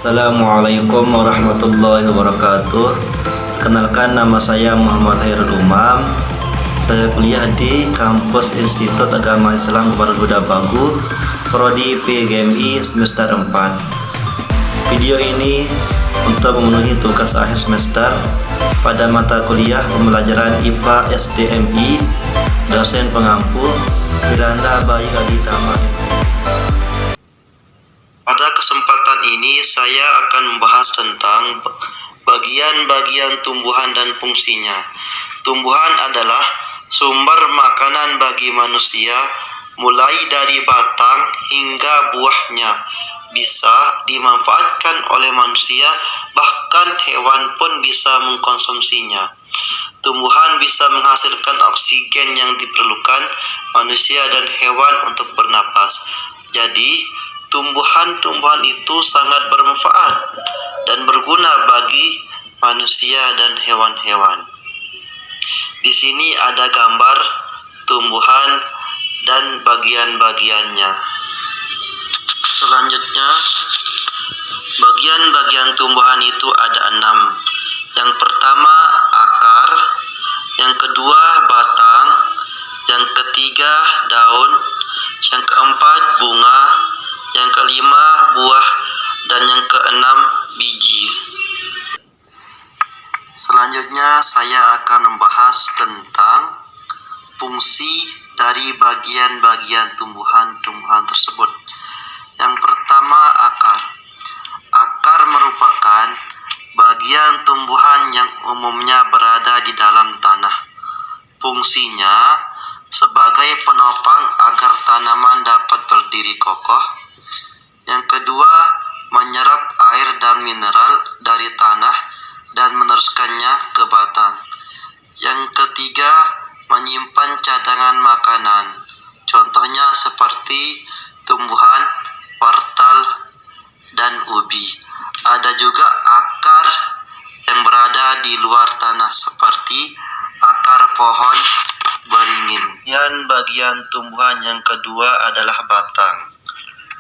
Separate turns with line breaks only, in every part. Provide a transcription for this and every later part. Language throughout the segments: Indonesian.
Assalamualaikum warahmatullahi wabarakatuh. Kenalkan, nama saya Muhammad Hairul Umam. Saya kuliah di kampus Institut Agama Islam Kebaran Bagu, Prodi PGMI semester 4. Video ini untuk memenuhi tugas akhir semester pada mata kuliah pembelajaran IPA SDMI, dosen pengampu Firanda Bayu Aditama. Pada kesempatan ini saya akan membahas tentang bagian-bagian tumbuhan dan fungsinya. Tumbuhan adalah sumber makanan bagi manusia, mulai dari batang hingga buahnya bisa dimanfaatkan oleh manusia, bahkan hewan pun bisa mengkonsumsinya. Tumbuhan bisa menghasilkan oksigen yang diperlukan manusia dan hewan untuk bernapas. Jadi, tumbuhan-tumbuhan itu sangat bermanfaat dan berguna bagi manusia dan hewan-hewan. Di sini ada gambar tumbuhan dan bagian-bagiannya. Selanjutnya, bagian-bagian tumbuhan itu ada 6. Yang pertama akar, yang kedua batang, yang ketiga daun, yang keempat bunga, yang kelima buah, dan yang keenam biji. Selanjutnya saya akan membahas tentang fungsi dari bagian-bagian tumbuhan-tumbuhan tersebut. Yang pertama akar. Akar merupakan bagian tumbuhan yang umumnya berada di dalam tanah. Fungsinya sebagai penopang agar tanaman dapat berdiri kokoh. Yang kedua, menyerap air dan mineral dari tanah dan meneruskannya ke batang. Yang ketiga, menyimpan cadangan makanan. Contohnya seperti tumbuhan wortel dan ubi. Ada juga akar yang berada di luar tanah seperti akar pohon beringin. Dan bagian tumbuhan yang kedua adalah batang.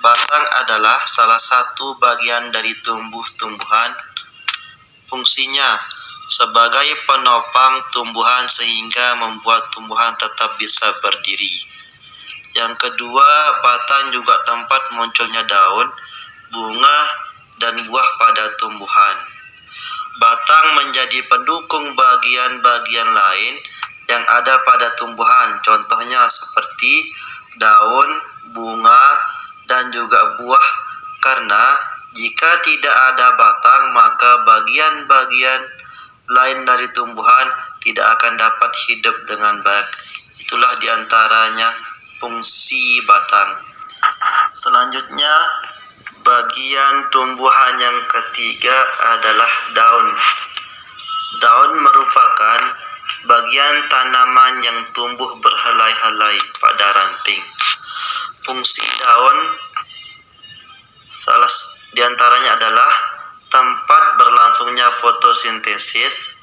Batang adalah salah satu bagian dari tumbuh-tumbuhan. Fungsinya sebagai penopang tumbuhan sehingga membuat tumbuhan tetap bisa berdiri. Yang kedua, batang juga tempat munculnya daun, bunga, dan buah pada tumbuhan. Batang menjadi pendukung bagian-bagian lain yang ada pada tumbuhan. Contohnya seperti daun, bunga, dan juga buah, karena jika tidak ada batang maka bagian-bagian lain dari tumbuhan tidak akan dapat hidup dengan baik. Itulah diantaranya fungsi batang. Selanjutnya, bagian tumbuhan yang ketiga adalah daun. Daun merupakan bagian tanaman yang tumbuh berhelai-helai pada ranting. Fungsi daun salah diantaranya adalah tempat berlangsungnya fotosintesis.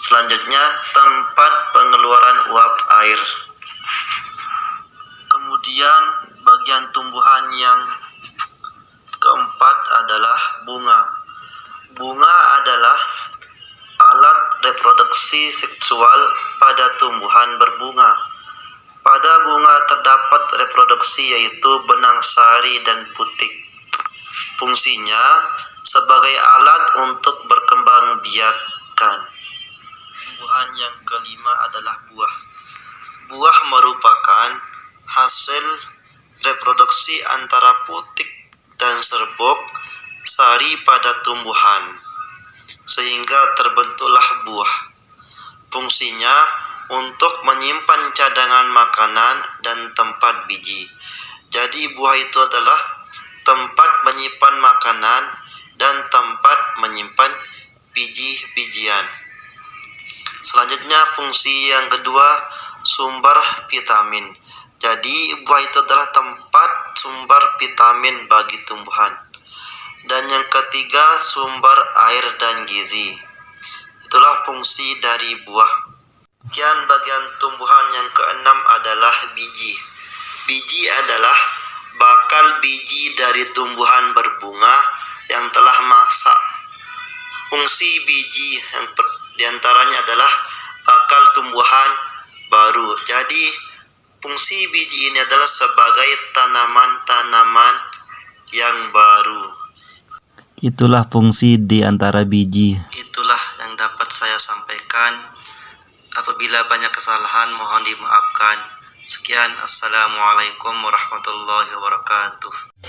Selanjutnya, tempat pengeluaran uap air. Kemudian bagian tumbuhan yang keempat adalah bunga. Bunga adalah alat reproduksi seksual pada tumbuhan berbunga. Pada bunga terdapat reproduksi yaitu benang sari dan putik. Fungsinya sebagai alat untuk berkembang biakan. Tumbuhan yang kelima adalah buah. Buah merupakan hasil reproduksi antara putik dan serbuk sari pada tumbuhan, sehingga terbentuklah buah. Fungsinya untuk menyimpan cadangan makanan dan tempat biji. Jadi buah itu adalah tempat menyimpan makanan dan tempat menyimpan biji-bijian. Selanjutnya, fungsi yang kedua, sumber vitamin. Jadi buah itu adalah tempat sumber vitamin bagi tumbuhan. Dan yang ketiga, sumber air dan gizi. Itulah fungsi dari buah. Bagian tumbuhan yang keenam adalah biji. Biji adalah bakal biji dari tumbuhan berbunga yang telah masak. Fungsi biji yang diantaranya adalah bakal tumbuhan baru. Jadi fungsi biji ini adalah sebagai tanaman-tanaman yang baru. Itulah fungsi di antara biji. Itulah yang dapat saya sampaikan. Apabila banyak kesalahan mohon dimaafkan. Sekian, assalamualaikum warahmatullahi wabarakatuh.